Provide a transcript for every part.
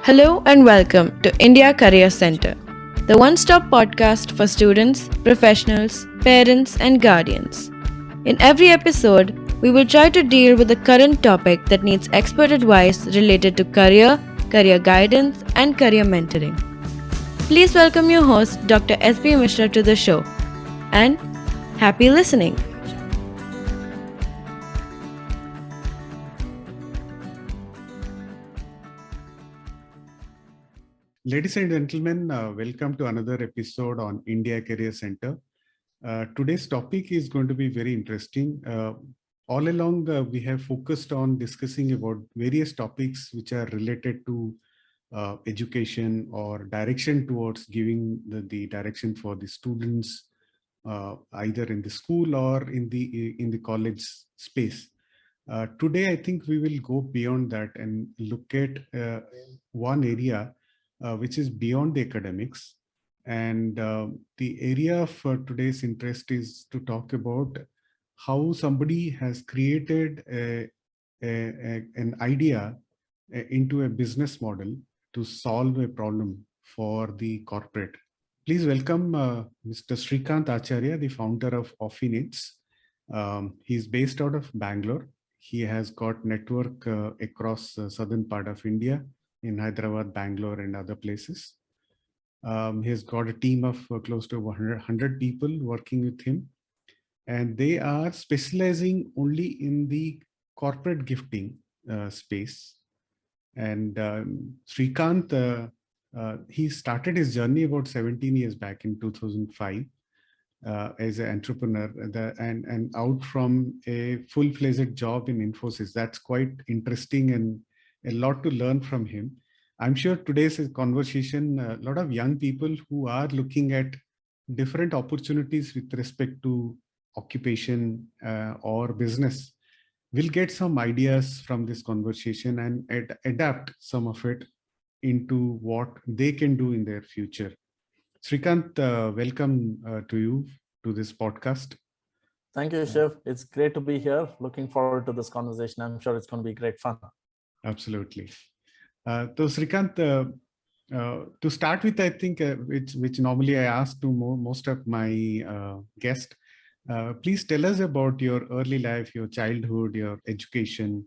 Hello and welcome to India Career Center, the one stop podcast for students, professionals, parents, and guardians. In every episode, we will try to deal with a current topic that needs expert advice related to career, career guidance, and career mentoring. Please welcome your host, Dr. S.B. Mishra, to the show. And happy listening. Ladies and gentlemen, welcome to another episode on India Career Center. Today's topic is going to be very interesting. All along, we have focused on discussing about various topics which are related to education or direction towards giving the direction for the students, either in the school or in the college space. Today, I think we will go beyond that and look at one area which is beyond the academics. And the area of today's interest is to talk about how somebody has created an idea into a business model to solve a problem for the corporate. Please welcome Mr. Srikanth Acharya, the founder of Offinits. He's based out of Bangalore. He has got network across southern part of India, in Hyderabad, Bangalore, and other places. He's got a team of close to 100 people working with him. And they are specializing only in the corporate gifting space. And Srikanth, he started his journey about 17 years back in 2005 as an entrepreneur and out from a full-fledged job in Infosys. That's quite interesting and a lot to learn from him. I'm sure today's conversation, a lot of young people who are looking at different opportunities with respect to occupation or business will get some ideas from this conversation and adapt some of it into what they can do in their future. Srikanth, welcome to you to this podcast. Thank you, Shiv. It's great to be here. Looking forward to this conversation. I'm sure it's going to be great fun. Absolutely. So Srikanth, to start with, I think which normally I ask to most of my guests, please tell us about your early life, your childhood, your education,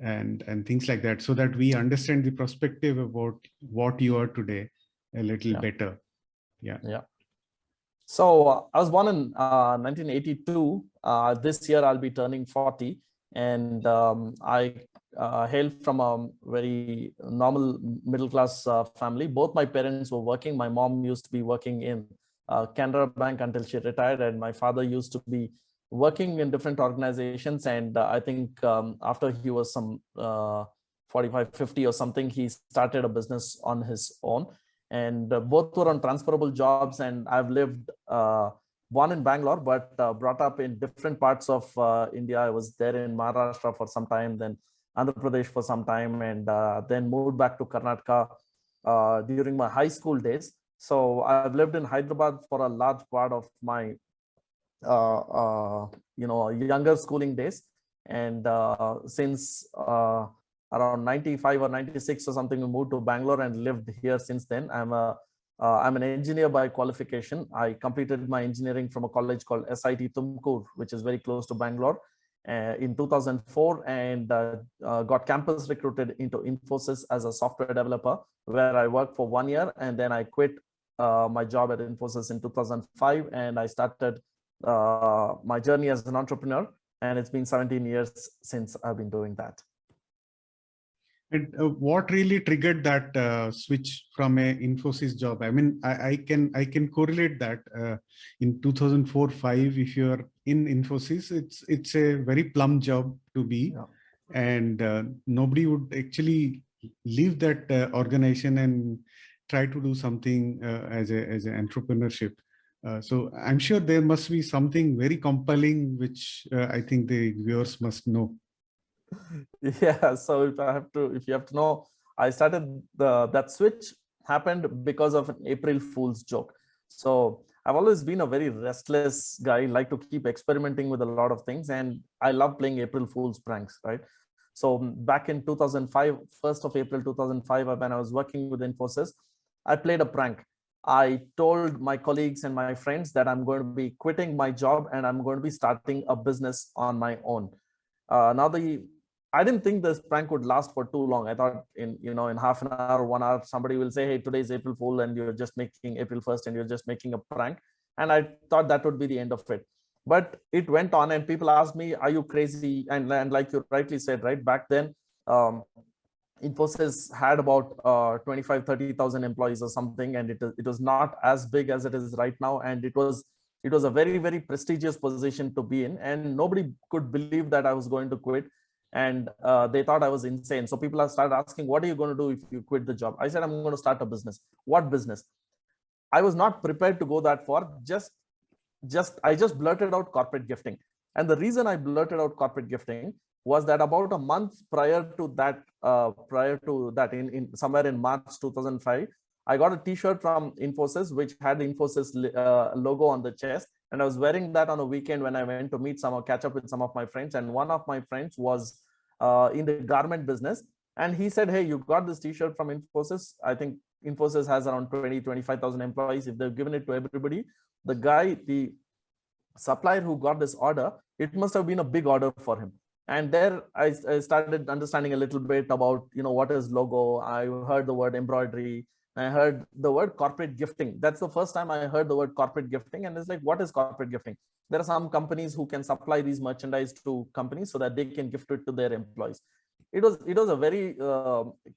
and things like that, so that we understand the perspective about what you are today a little better. Yeah. So I was born in 1982. This year I'll be turning 40, and I hail from a very normal middle-class family. Both my parents were working. My mom used to be working in Canara Bank until she retired, and my father used to be working in different organizations. And I think after he was some 45, 50 or something, he started a business on his own. And both were on transferable jobs. And I've lived born in Bangalore, but brought up in different parts of India. I was there in Maharashtra for some time, then Andhra Pradesh for some time, and then moved back to Karnataka during my high school days. So I've lived in Hyderabad for a large part of my younger schooling days. And since around 95 or 96 or something, we moved to Bangalore and lived here since then. I'm an engineer by qualification. I completed my engineering from a college called SIT Tumkur, which is very close to Bangalore, in 2004, and got campus recruited into Infosys as a software developer, where I worked for 1 year, and then I quit my job at Infosys in 2005, and I started my journey as an entrepreneur, and it's been 17 years since I've been doing that. And what really triggered that switch from a Infosys job? I mean, I can correlate that in 2004-5. If you're in Infosys, it's a very plum job to be, and nobody would actually leave that organization and try to do something as an entrepreneurship. So I'm sure there must be something very compelling, which I think the viewers must know. Yeah, so if you have to know, I started that switch happened because of an April Fool's joke. So I've always been a very restless guy, like to keep experimenting with a lot of things, and I love playing April Fool's pranks, right? So back in 2005, 1st of April 2005, when I was working with Infosys, I played a prank. I told my colleagues and my friends that I'm going to be quitting my job and I'm going to be starting a business on my own. I didn't think this prank would last for too long. I thought in half an hour, 1 hour, somebody will say, hey, today's April Fool and you're just making April 1st and you're just making a prank. And I thought that would be the end of it. But it went on and people asked me, are you crazy? And like you rightly said, right, back then, Infosys had about 25, 30,000 employees or something, and it was not as big as it is right now. And it was a very, very prestigious position to be in, and nobody could believe that I was going to quit. And they thought I was insane. So people have started asking, what are you going to do if you quit the job? I said, I'm going to start a business. What business? I was not prepared to go that far. I just blurted out corporate gifting. And the reason I blurted out corporate gifting was that about a month prior to that, in somewhere in March 2005, I got a T-shirt from Infosys, which had the Infosys logo on the chest. And I was wearing that on a weekend when I went to catch up with some of my friends. And one of my friends was in the garment business. And he said, hey, you got this T-shirt from Infosys. I think Infosys has around 25,000 employees. If they've given it to everybody, the supplier who got this order, it must have been a big order for him. And there I started understanding a little bit about, what is logo. I heard the word embroidery. I heard the word corporate gifting. That's the first time I heard the word corporate gifting. And it's like, what is corporate gifting? There are some companies who can supply these merchandise to companies so that they can gift it to their employees. It was a very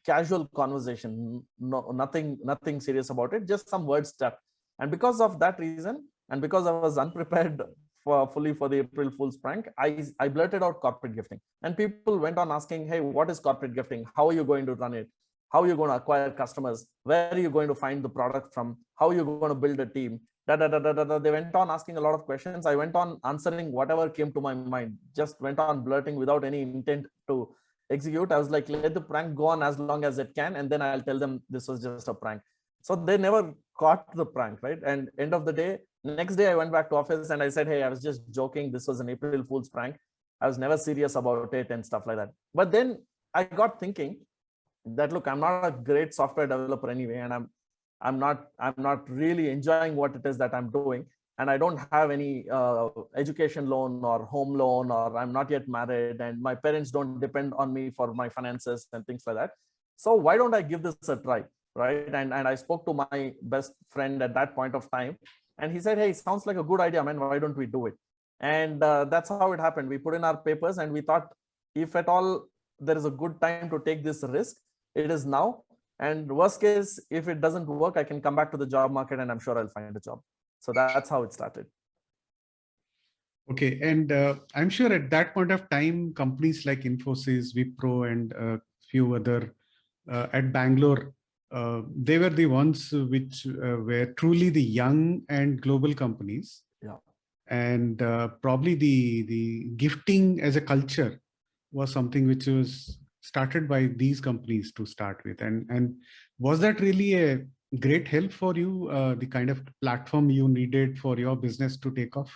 casual conversation. No, nothing serious about it. Just some words stuck. And because of that reason, and because I was unprepared fully for the April Fool's prank, I blurted out corporate gifting. And people went on asking, hey, what is corporate gifting? How are you going to run it? How are you going to acquire customers? Where are you going to find the product from? How are you going to build a team? They went on asking a lot of questions. I went on answering whatever came to my mind, just went on blurting without any intent to execute. I was like, let the prank go on as long as it can, and then I'll tell them this was just a prank. So they never caught the prank, right? And end of the day, next day I went back to office and I said, hey, I was just joking. This was an April Fool's prank. I was never serious about it and stuff like that. But then I got thinking that, look, I'm not a great software developer anyway, and I'm not really enjoying what it is that I'm doing, and I don't have any education loan or home loan, or I'm not yet married, and my parents don't depend on me for my finances and things like that. So why don't I give this a try, right? And I spoke to my best friend at that point of time, and he said, hey, sounds like a good idea, man. Why don't we do it? And that's how it happened. We put in our papers and we thought, if at all there is a good time to take this risk, it is now. And worst case, if it doesn't work, I can come back to the job market and I'm sure I'll find a job. So that's how it started. Okay. And I'm sure at that point of time, companies like Infosys, Wipro, and a few other at Bangalore, they were the ones which were truly the young and global companies. Yeah. And probably the gifting as a culture was something which was started by these companies to start with. And was that really a great help for you, the kind of platform you needed for your business to take off?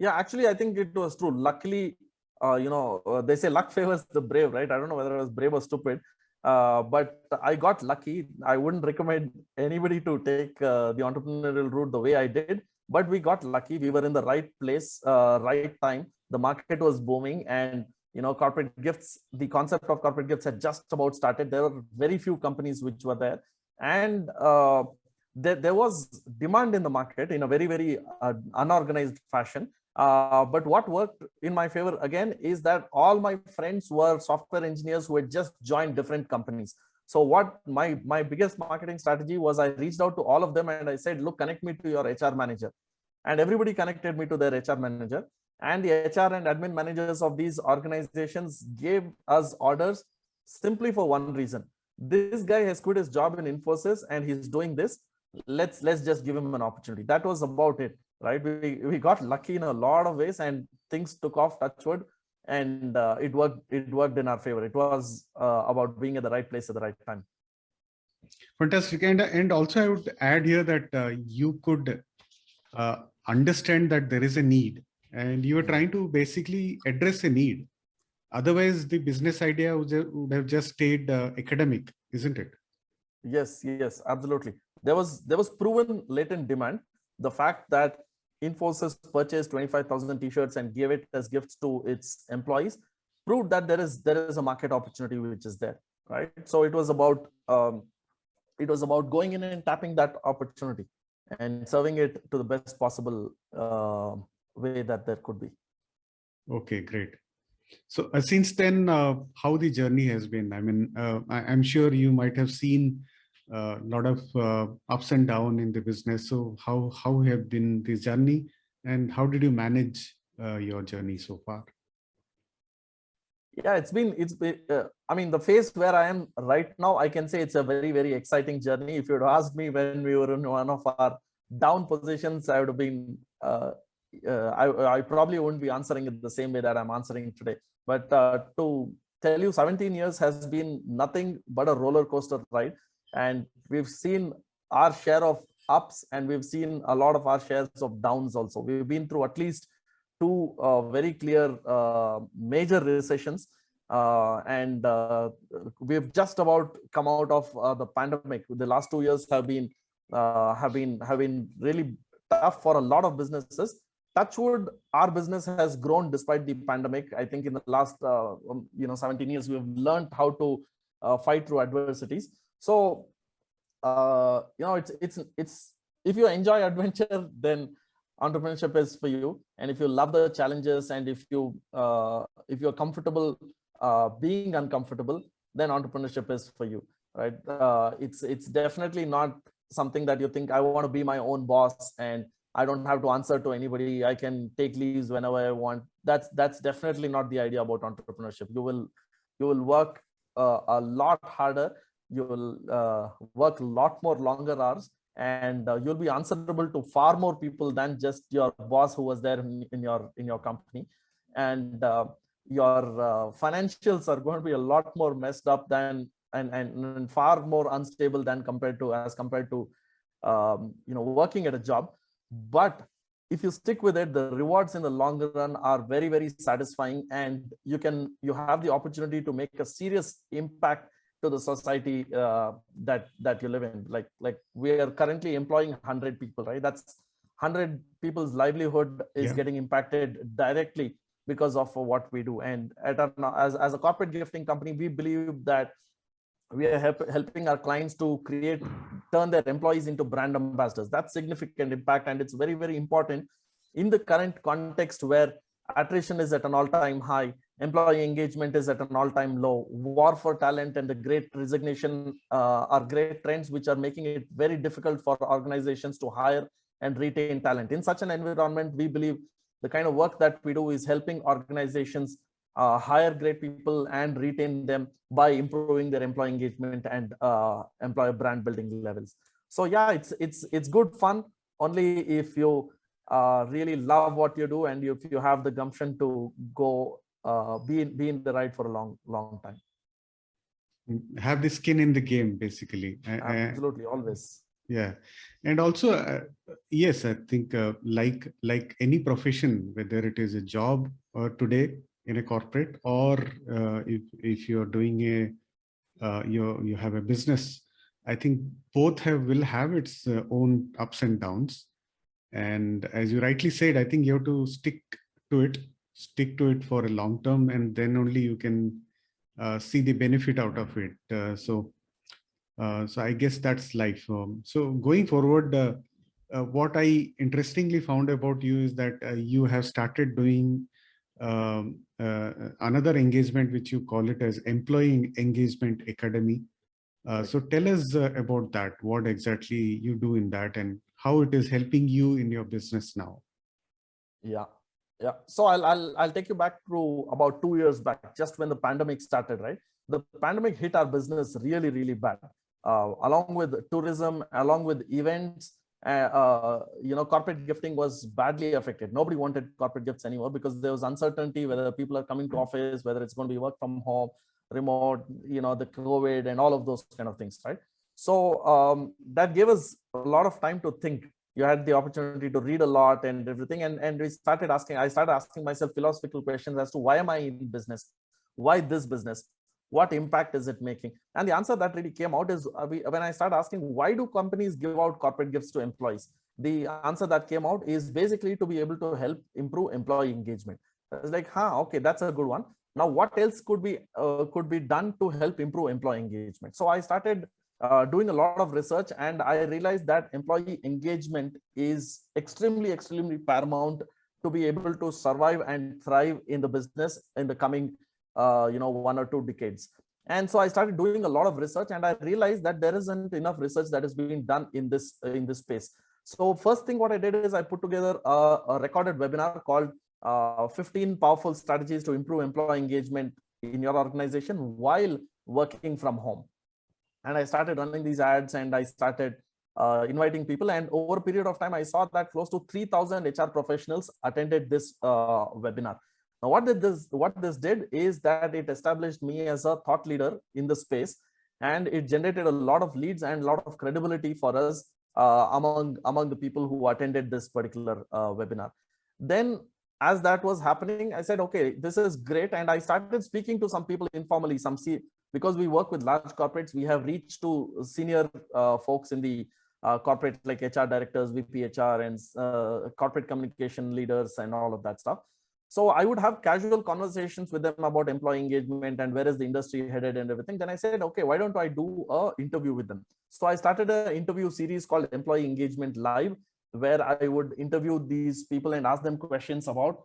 Yeah, actually, I think it was true. Luckily, they say luck favors the brave, right? I don't know whether I was brave or stupid, but I got lucky. I wouldn't recommend anybody to take the entrepreneurial route the way I did, but we got lucky. We were in the right place, right time. The market was booming, and corporate gifts, the concept of corporate gifts had just about started. There were very few companies which were there, and there was demand in the market in a very, very unorganized fashion. But what worked in my favor again is that all my friends were software engineers who had just joined different companies. So what my biggest marketing strategy was, I reached out to all of them and I said, look, connect me to your HR manager. And everybody connected me to their HR manager. And the HR and admin managers of these organizations gave us orders simply for one reason. This guy has quit his job in Infosys and he's doing this. Let's just give him an opportunity. That was about it, right? We got lucky in a lot of ways and things took off, touch wood, and it worked in our favor. It was about being at the right place at the right time. Fantastic. And also I would add here that you could understand that there is a need, and you are trying to basically address a need. Otherwise, the business idea would have just stayed academic, isn't it? Yes, absolutely. There was proven latent demand. The fact that Infosys purchased 25,000 t-shirts and gave it as gifts to its employees proved that there is a market opportunity which is there, right? So it was about going in and tapping that opportunity and serving it to the best possible way that there could be. Okay, great. So since then, how the journey has been? I mean, I'm sure you might have seen a lot of ups and downs in the business. So how have been this journey, and how did you manage your journey so far? Yeah, I mean, the phase where I am right now, I can say it's a very, very exciting journey. If you had asked me when we were in one of our down positions, I would have been I probably wouldn't be answering it the same way that I'm answering today. But to tell you, 17 years has been nothing but a roller coaster ride, and we've seen our share of ups and we've seen a lot of our shares of downs also. We've been through at least two very clear major recessions, and we've just about come out of the pandemic. The last 2 years have been really tough for a lot of businesses. Touchwood, our business has grown despite the pandemic. I think in the last 17 years, we've learned how to fight through adversities. So it's if you enjoy adventure, then entrepreneurship is for you. And if you love the challenges, and if you're comfortable being uncomfortable, then entrepreneurship is for you, right? It's definitely not something that you think, I want to be my own boss and I don't have to answer to anybody, I can take leaves whenever I want. That's definitely not the idea about entrepreneurship. You will work a lot harder, you will work a lot more longer hours, and you'll be answerable to far more people than just your boss who was there in your company. And your financials are going to be a lot more messed up than and far more unstable than compared to working at a job. But if you stick with it, the rewards in the long run are very, very satisfying, and you have the opportunity to make a serious impact to the society that you live in. Like we are currently employing 100 people, right? That's 100 people's livelihood is getting impacted directly because of what we do. And as a corporate gifting company, we believe that we are helping our clients to turn their employees into brand ambassadors. That's significant impact, and it's very, very important in the current context where attrition is at an all-time high, employee engagement is at an all-time low, war for talent and the great resignation are great trends which are making it very difficult for organizations to hire and retain talent. In such an environment, we believe the kind of work that we do is helping organizations hire great people and retain them by improving their employee engagement and employer brand building levels. So yeah, it's good fun only if you really love what you do, and if you have the gumption to go be in the ride for a long time. Have the skin in the game, basically. Absolutely, always. Yeah, and also yes, I think like any profession, whether it is a job today in a corporate, or if you're doing you have a business, I think both will have its own ups and downs. And as you rightly said, I think you have to stick to it for a long term, and then only you can see the benefit out of it. So I guess that's life. So going forward, what I interestingly found about you is that you have started doing another engagement, which you call it as Employee Engagement Academy. So tell us about that, what exactly you do in that and how it is helping you in your business now. Yeah. So I'll take you back to about 2 years back, just when the pandemic started, right? The pandemic hit our business really, really bad. Along with tourism, along with events, corporate gifting was badly affected. Nobody wanted corporate gifts anymore because there was uncertainty whether people are coming to office, whether it's going to be work from home, remote, the COVID and all of those kind of things, right? So that gave us a lot of time to think. You had the opportunity to read a lot and everything. And I started asking myself philosophical questions as to why am I in business? Why this business? What impact is it making? And the answer that really came out is when I started asking, why do companies give out corporate gifts to employees? The answer that came out is basically to be able to help improve employee engagement. It's like, okay, that's a good one. Now, what else could be done to help improve employee engagement? So I started doing a lot of research, and I realized that employee engagement is extremely, extremely paramount to be able to survive and thrive in the business in the coming 1 or 2 decades. And so I started doing a lot of research, and I realized that there isn't enough research that is being done in this space. So first thing what I did is I put together a recorded webinar called 15 powerful strategies to improve employee engagement in your organization while working from home. And I started running these ads, and I started inviting people. And over a period of time, I saw that close to 3,000 HR professionals attended this webinar. Now, what this did is that it established me as a thought leader in the space, and it generated a lot of leads and a lot of credibility for us among the people who attended this particular webinar. Then, as that was happening, I said, okay, this is great. And I started speaking to some people informally, because we work with large corporates, we have reached to senior folks in the corporate, like HR directors, VP HR, and corporate communication leaders, and all of that stuff. So I would have casual conversations with them about employee engagement and where is the industry headed and everything. Then I said, okay, why don't I do an interview with them? So I started an interview series called Employee Engagement Live, where I would interview these people and ask them questions about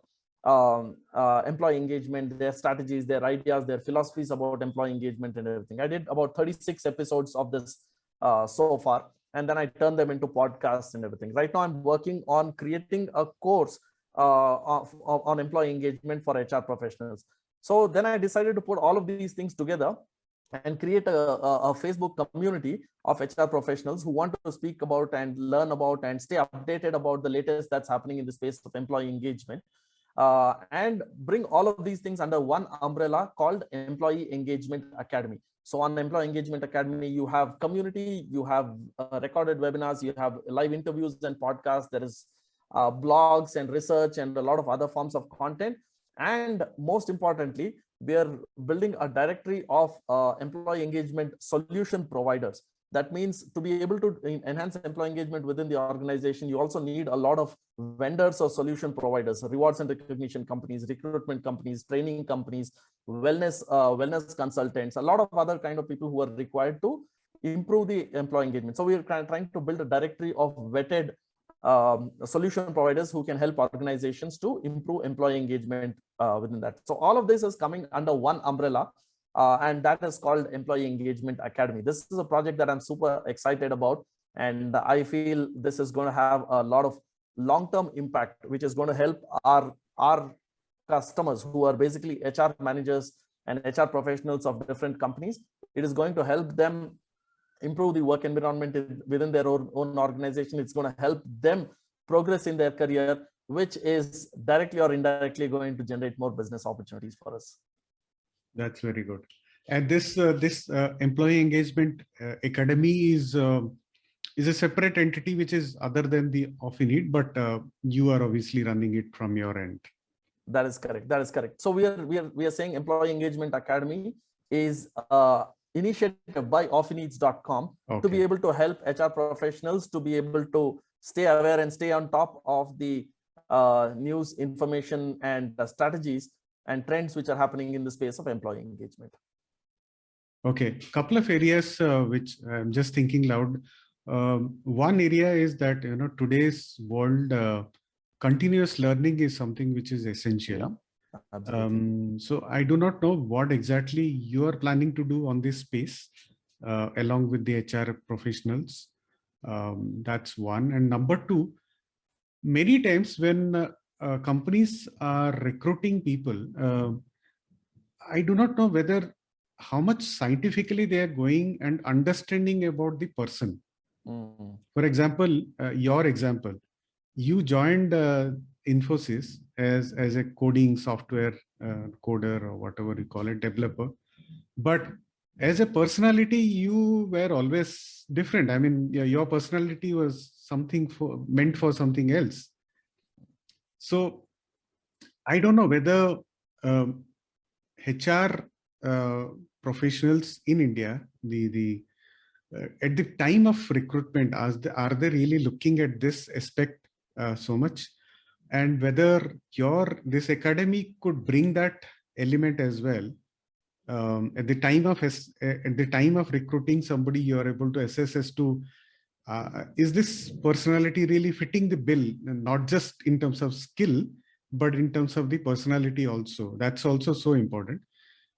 employee engagement, their strategies, their ideas, their philosophies about employee engagement and everything. I did about 36 episodes of this so far, and then I turned them into podcasts and everything. Right now, I'm working on creating a course on employee engagement for HR professionals. So then I decided to put all of these things together and create a Facebook community of HR professionals who want to speak about and learn about and stay updated about the latest that's happening in the space of employee engagement, and bring all of these things under one umbrella called Employee Engagement Academy. So on Employee Engagement Academy, you have community, you have recorded webinars, you have live interviews and podcasts, there is blogs and research and a lot of other forms of content. And most importantly, we are building a directory of employee engagement solution providers. That means to be able to enhance employee engagement within the organization, you also need a lot of vendors or solution providers, rewards and recognition companies, recruitment companies, training companies, wellness consultants, a lot of other kind of people who are required to improve the employee engagement. So we are trying to build a directory of vetted solution providers who can help organizations to improve employee engagement within that. So all of this is coming under one umbrella, and that is called Employee Engagement Academy. This is a project that I'm super excited about, and I feel this is going to have a lot of long-term impact, which is going to help our customers who are basically HR managers and HR professionals of different companies. It is going to help them improve the work environment within their own organization. It's going to help them progress in their career, which is directly or indirectly going to generate more business opportunities for us. That's very good. And this Employee Engagement Academy is a separate entity which is other than the Offineat, but you are obviously running it from your end. That is correct. That is correct. So we are saying Employee Engagement Academy is initiative by offineats.com to be able to help HR professionals to be able to stay aware and stay on top of the news, information, and strategies and trends which are happening in the space of employee engagement. Okay, couple of areas which I'm just thinking loud. One area is that today's world, continuous learning is something which is essential. Yeah, so I do not know what exactly you are planning to do on this space along with the HR professionals. That's one. And number two, many times when companies are recruiting people, I do not know whether how much scientifically they are going and understanding about the person. For example, your example, you joined Infosys as a coding software coder or whatever you call it, developer. But as a personality, you were always different. I mean, your personality was meant for something else. So I don't know whether HR professionals in India, at the time of recruitment, are they really looking at this aspect so much? And whether this academy could bring that element as well. At the time of recruiting somebody, you are able to assess as to is this personality really fitting the bill, not just in terms of skill, but in terms of the personality also. That's also so important.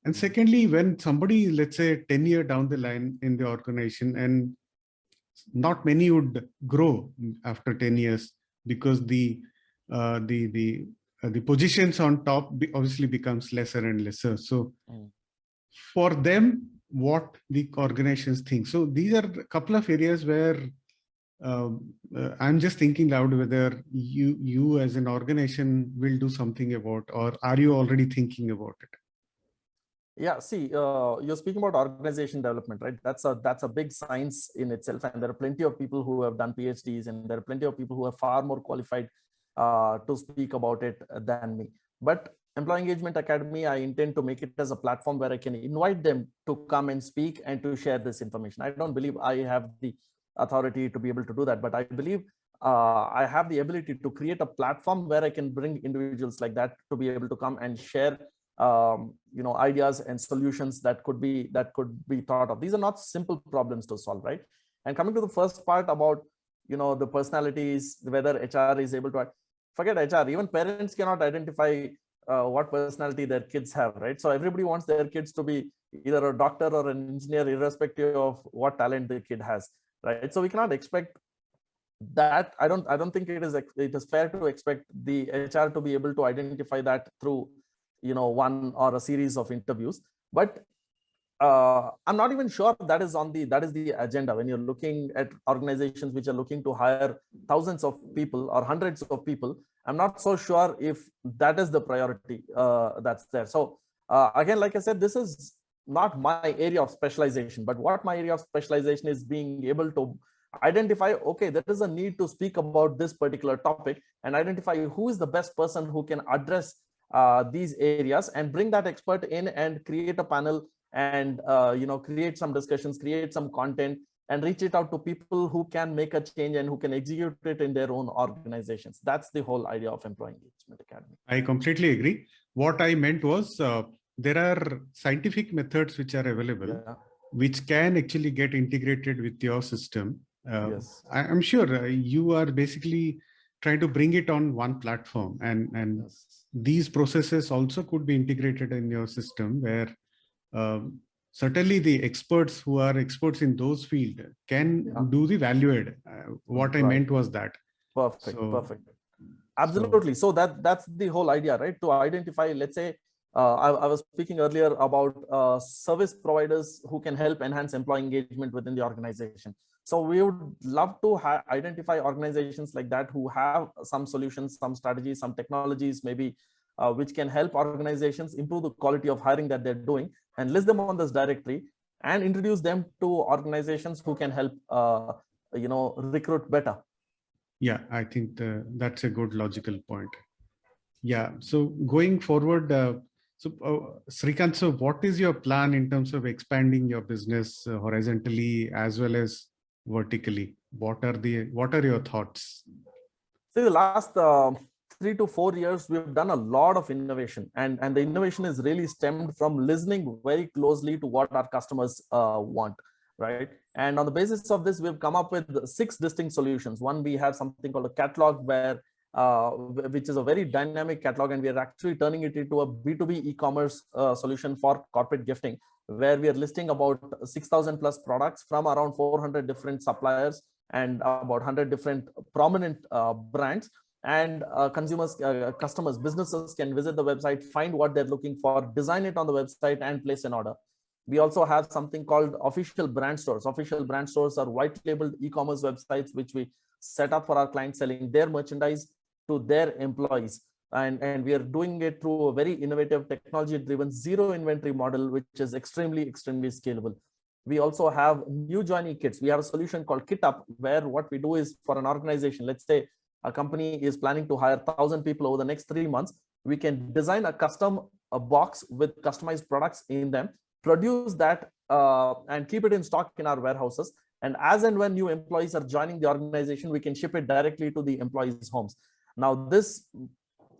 And secondly, when somebody, let's say 10 years down the line in the organization, and not many would grow after 10 years because the positions on top obviously becomes lesser and lesser. So for them, what the organizations think. So these are a couple of areas where I'm just thinking loud whether you as an organization will do something about, or are you already thinking about it? Yeah, see, you're speaking about organization development, right? That's a big science in itself, and there are plenty of people who have done PhDs, and there are plenty of people who are far more qualified to speak about it than me. But Employee Engagement Academy, I intend to make it as a platform where I can invite them to come and speak and to share this information. I don't believe I have the authority to be able to do that, but I believe I have the ability to create a platform where I can bring individuals like that to be able to come and share ideas and solutions that could be thought of. These are not simple problems to solve, right? And coming to the first part about the personalities, whether HR is able to forget HR, even parents cannot identify what personality their kids have, right? So everybody wants their kids to be either a doctor or an engineer, irrespective of what talent the kid has, right? So we cannot expect that. I don't think it is fair to expect the HR to be able to identify that through one or a series of interviews. But I'm not even sure that is the agenda when you're looking at organizations which are looking to hire thousands of people or hundreds of people. I'm not so sure if that is the priority that's there. So again, like I said, this is not my area of specialization, but what my area of specialization is being able to identify, okay, there is a need to speak about this particular topic, and identify who is the best person who can address these areas, and bring that expert in and create a panel, and create some discussions, create some content, and reach it out to people who can make a change and who can execute it in their own organizations. That's the whole idea of Employee Engagement Academy. I completely agree. What I meant was there are scientific methods which are available, which can actually get integrated with your system. Yes. I'm sure you are basically trying to bring it on one platform, and Yes. these processes also could be integrated in your system, where certainly the experts who are experts in those fields can do the value add. What I meant was that. Perfect. Absolutely. So that's the whole idea, right? To identify, let's say, I was speaking earlier about service providers who can help enhance employee engagement within the organization. So we would love to identify organizations like that who have some solutions, some strategies, some technologies, maybe which can help organizations improve the quality of hiring that they're doing, and list them on this directory and introduce them to organizations who can help recruit better. Yeah, I think that's a good logical point. Yeah, so going forward, Srikanth, so what is your plan in terms of expanding your business horizontally as well as vertically? What are your thoughts? See, the last 3 to 4 years, we've done a lot of innovation, and the innovation is really stemmed from listening very closely to what our customers want, right? And on the basis of this, we've come up with 6 distinct solutions. One, we have something called a catalog, which is a very dynamic catalog, and we are actually turning it into a B2B e-commerce solution for corporate gifting, where we are listing about 6,000 plus products from around 400 different suppliers and about 100 different prominent brands. And customers, businesses can visit the website, find what they're looking for, design it on the website, and place an order. We also have something called official brand stores. Official brand stores are white labeled e-commerce websites, which we set up for our clients, selling their merchandise to their employees. And we are doing it through a very innovative, technology-driven zero inventory model, which is extremely scalable. We also have new joinee kits. We have a solution called KitUp, where what we do is, for an organization, let's say a company is planning to hire 1,000 people over the next 3 months, we can design a custom a box with customized products in them, produce that and keep it in stock in our warehouses. And as and when new employees are joining the organization, we can ship it directly to the employees' homes. Now, this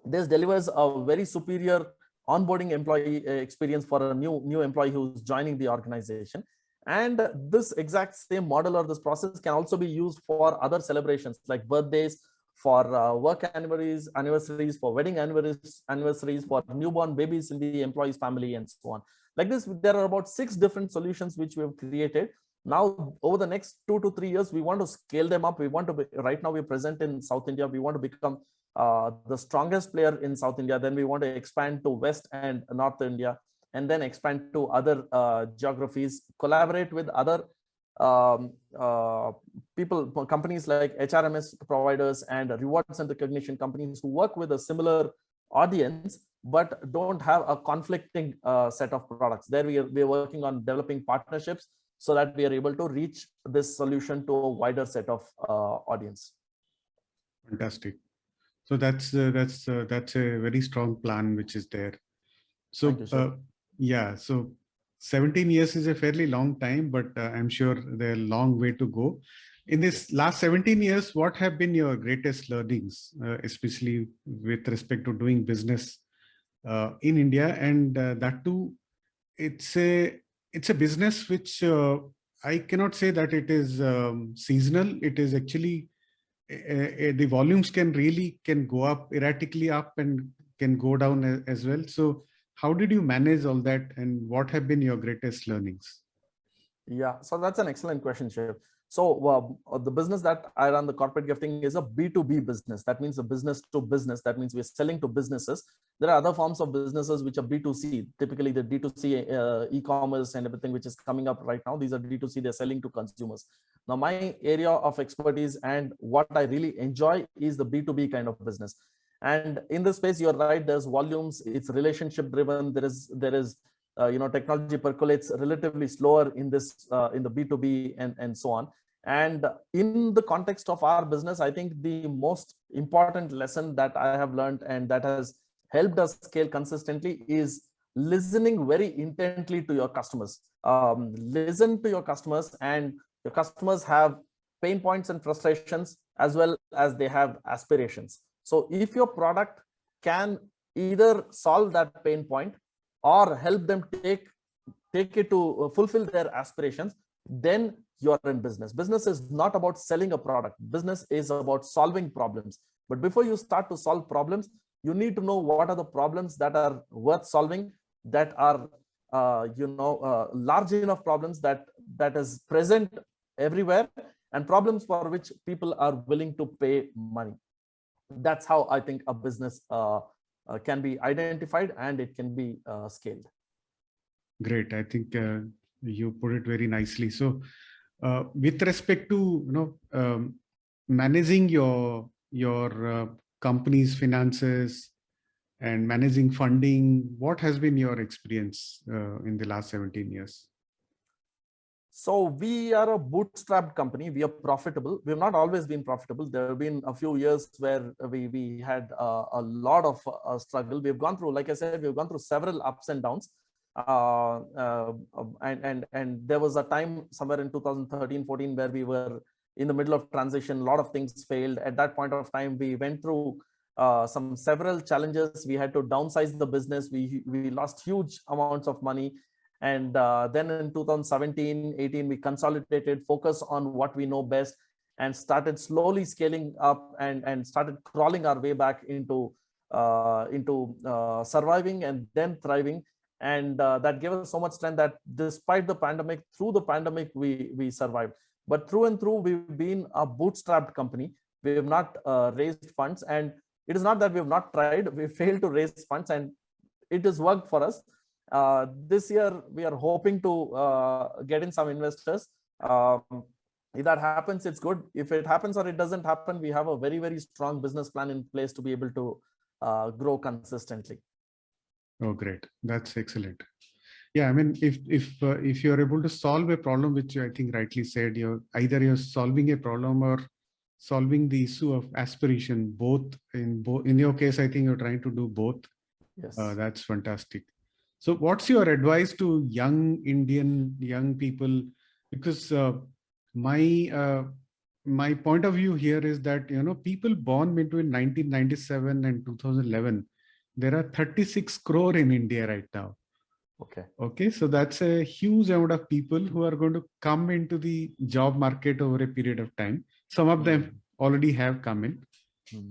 delivers a very superior onboarding employee experience for a new employee who's joining the organization. And this exact same model or this process can also be used for other celebrations like birthdays, for work anniversaries, for wedding anniversaries, for newborn babies in the employee's family, and so on. Like this, there are about 6 different solutions which we have created. Now, over the next 2 to 3 years, we want to scale them up. We want to be, right now we're present in South India. We want to become the strongest player in South India. Then we want to expand to West and North India, and then expand to other geographies, collaborate with other companies like HRMS providers and rewards and recognition companies who work with a similar audience, but don't have a conflicting set of products. There we are working on developing partnerships so that we are able to reach this solution to a wider set of audience. Fantastic. So that's a very strong plan which is there. So yeah, so 17 years is a fairly long time, but I'm sure there's a long way to go. In this last 17 years, what have been your greatest learnings, especially with respect to doing business in India? And that too, it's a business which I cannot say that it is seasonal. It is actually the volumes can go up erratically up and can go down as well. So how did you manage all that, and what have been your greatest learnings? Yeah, so that's an excellent question, Shiv. So the business that I run, the corporate gifting, is a B2B business. That means a business to business. That means we're selling to businesses. There are other forms of businesses which are B2C, typically the D2C e-commerce and everything which is coming up right now. These are D2C, they're selling to consumers. Now, my area of expertise and what I really enjoy is the B2B kind of business. And in this space, you're right, there's volumes, it's relationship driven. There is technology percolates relatively slower in this in the B2B and so on. And in the context of our business, I think the most important lesson that I have learned and that has helped us scale consistently is listening very intently to your customers. Listen to your customers, and your customers have pain points and frustrations as well as they have aspirations. So if your product can either solve that pain point or help them take it to fulfill their aspirations, then you're in business. Business is not about selling a product. Business is about solving problems. But before you start to solve problems, you need to know what are the problems that are worth solving, that are large enough problems that is present everywhere, and problems for which people are willing to pay money. That's how I think a business can be identified and it can be scaled. Great. I think you put it very nicely. So with respect to managing your company's finances and managing funding, what has been your experience in the last 17 years? So we are a bootstrapped company. We are profitable. We have not always been profitable. There have been a few years where we had a lot of struggle. We've gone through, like I said, we've gone through several ups and downs. And there was a time somewhere in 2013-14 where we were in the middle of transition. A lot of things failed. At that point of time, we went through several challenges. We had to downsize the business. We lost huge amounts of money. And then in 2017-18, we consolidated, focused on what we know best, and started slowly scaling up and started crawling our way back into surviving and then thriving. And that gave us so much strength that despite the pandemic, through the pandemic, we survived. But through and through, we've been a bootstrapped company. We have not raised funds. And it is not that we have not tried. We failed to raise funds, and it has worked for us. This year, we are hoping to get in some investors. If that happens, it's good. If it happens or it doesn't happen, we have a very, very strong business plan in place to be able to grow consistently. Oh, great. That's excellent. Yeah, I mean, if you're able to solve a problem, which I think rightly said, you're solving a problem or solving the issue of aspiration, both in your case, I think you're trying to do both. Yes. That's fantastic. So what's your advice to young people? Because my point of view here is that, people born between 1997 and 2011, there are 36 crore in India right now. Okay. Okay, so that's a huge amount of people who are going to come into the job market over a period of time. Some of them already have come in,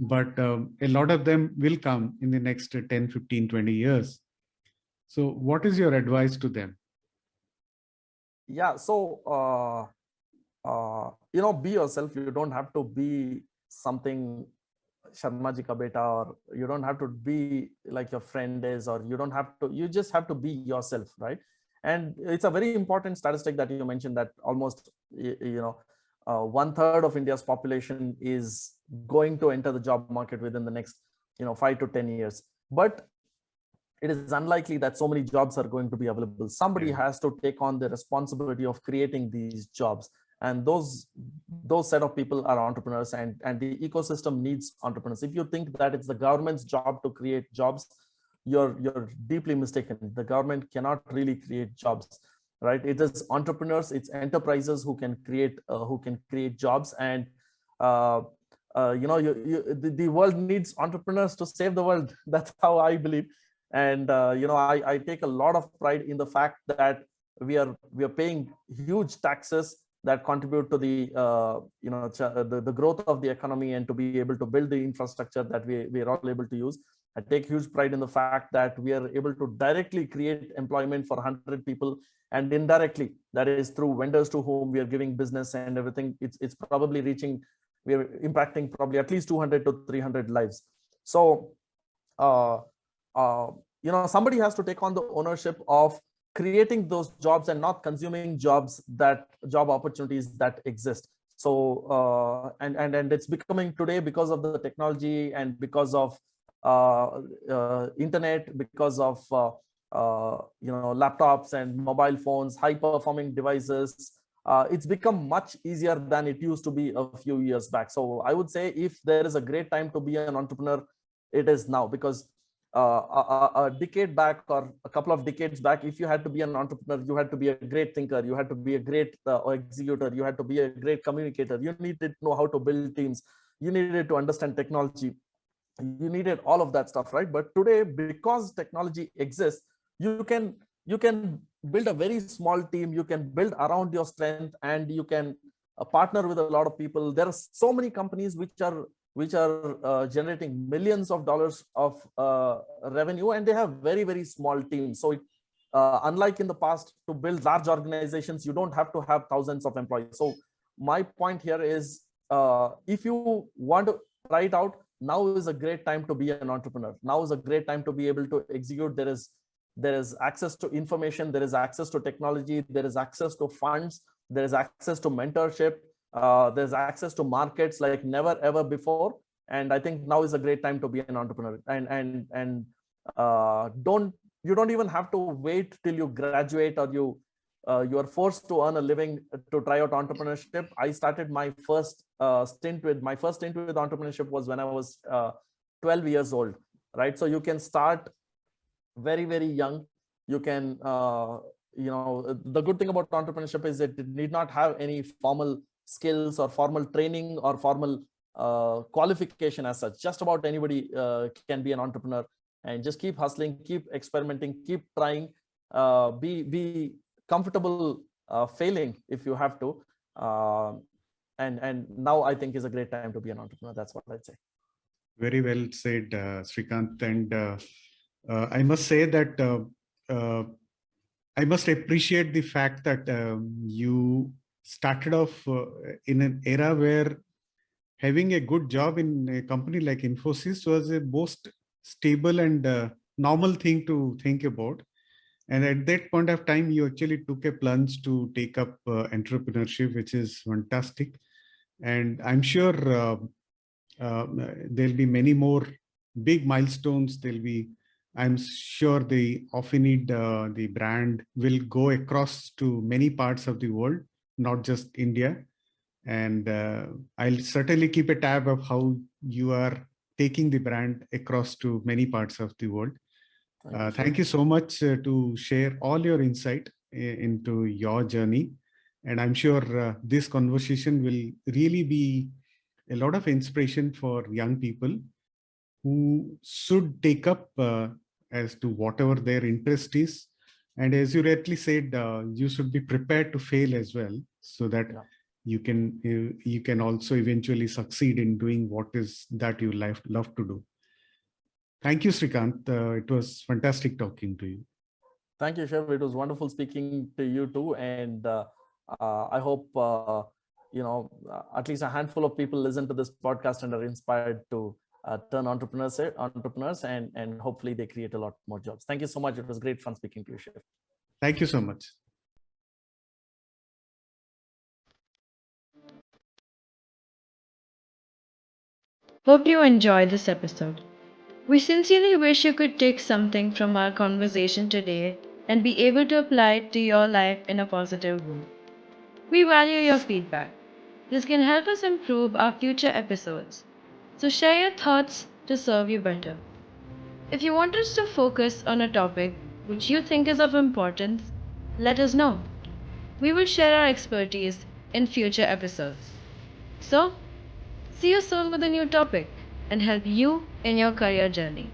but a lot of them will come in the next 10, 15, 20 years. So what is your advice to them? Yeah, so be yourself. You don't have to be something Sharma ji ka beta, or you don't have to be like your friend is, or you just have to be yourself, right? And it's a very important statistic that you mentioned, that almost 1/3 of India's population is going to enter the job market within the next 5 to 10 years. But it is unlikely that so many jobs are going to be available. Somebody has to take on the responsibility of creating these jobs, and those set of people are entrepreneurs, and the ecosystem needs entrepreneurs. If you think that it's the government's job to create jobs, you're deeply mistaken. The government cannot really create jobs, right? It is entrepreneurs, it's enterprises who can create jobs. And the world needs entrepreneurs to save the world. That's how I believe. And I take a lot of pride in the fact that we are paying huge taxes that contribute to the growth of the economy, and to be able to build the infrastructure that we are all able to use. I take huge pride in the fact that we are able to directly create employment for 100 people, and indirectly, that is through vendors to whom we are giving business and everything. It's probably we are impacting probably at least 200 to 300 lives. So somebody has to take on the ownership of creating those jobs and not consuming job opportunities that exist. So and it's becoming today, because of the technology and because of internet, because of laptops and mobile phones, high performing devices. It's become much easier than it used to be a few years back. So I would say, if there is a great time to be an entrepreneur, it is now. Because a decade back, or a couple of decades back, if you had to be an entrepreneur, you had to be a great thinker, you had to be a great executor, you had to be a great communicator, you needed to know how to build teams, you needed to understand technology, you needed all of that stuff, right? But today, because technology exists, you can build a very small team, you can build around your strength, and you can partner with a lot of people. There are so many companies which are generating millions of dollars of revenue, and they have very, very small teams. So unlike in the past, to build large organizations, you don't have to have thousands of employees. So my point here is, if you want to try it out, now is a great time to be an entrepreneur. Now is a great time to be able to execute. There is access to information, there is access to technology, there is access to funds, there is access to mentorship, there's access to markets like never ever before. And I think now is a great time to be an entrepreneur. And you don't even have to wait till you graduate, or you are forced to earn a living to try out entrepreneurship. I started my first stint with entrepreneurship was when I was 12 years old, right? So you can start very, very young. You can the good thing about entrepreneurship is that it need not have any formal skills or formal training or formal qualification as such. Just about anybody can be an entrepreneur, and just keep hustling, keep experimenting, keep trying, be comfortable failing if you have to. And now I think is a great time to be an entrepreneur. That's what I'd say. Very well said, Srikanth. And I must say that I must appreciate the fact that you started off in an era where having a good job in a company like Infosys was the most stable and normal thing to think about. And at that point of time, you actually took a plunge to take up entrepreneurship, which is fantastic. And I'm sure there'll be many more big milestones. I'm sure the Offinid, the brand, will go across to many parts of the world, not just India. And I'll certainly keep a tab of how you are taking the brand across to many parts of the world. Thank Thank you. you so much to share all your insight into your journey. And I'm sure this conversation will really be a lot of inspiration for young people who should take up as to whatever their interest is. And as you rightly said, you should be prepared to fail as well, so that Yeah. you can also eventually succeed in doing what is that you love to do. Thank you, Srikanth. It was fantastic talking to you. Thank you, Chef. It was wonderful speaking to you too. And I hope, at least a handful of people listen to this podcast and are inspired to turn entrepreneurs, and hopefully they create a lot more jobs. Thank you so much. It was great fun speaking to you, Chef. Thank you so much. Hope you enjoyed this episode. We sincerely wish you could take something from our conversation today and be able to apply it to your life in a positive way. We value your feedback. This can help us improve our future episodes. So share your thoughts to serve you better. If you want us to focus on a topic which you think is of importance, let us know. We will share our expertise in future episodes. So, see you soon with a new topic and help you in your career journey.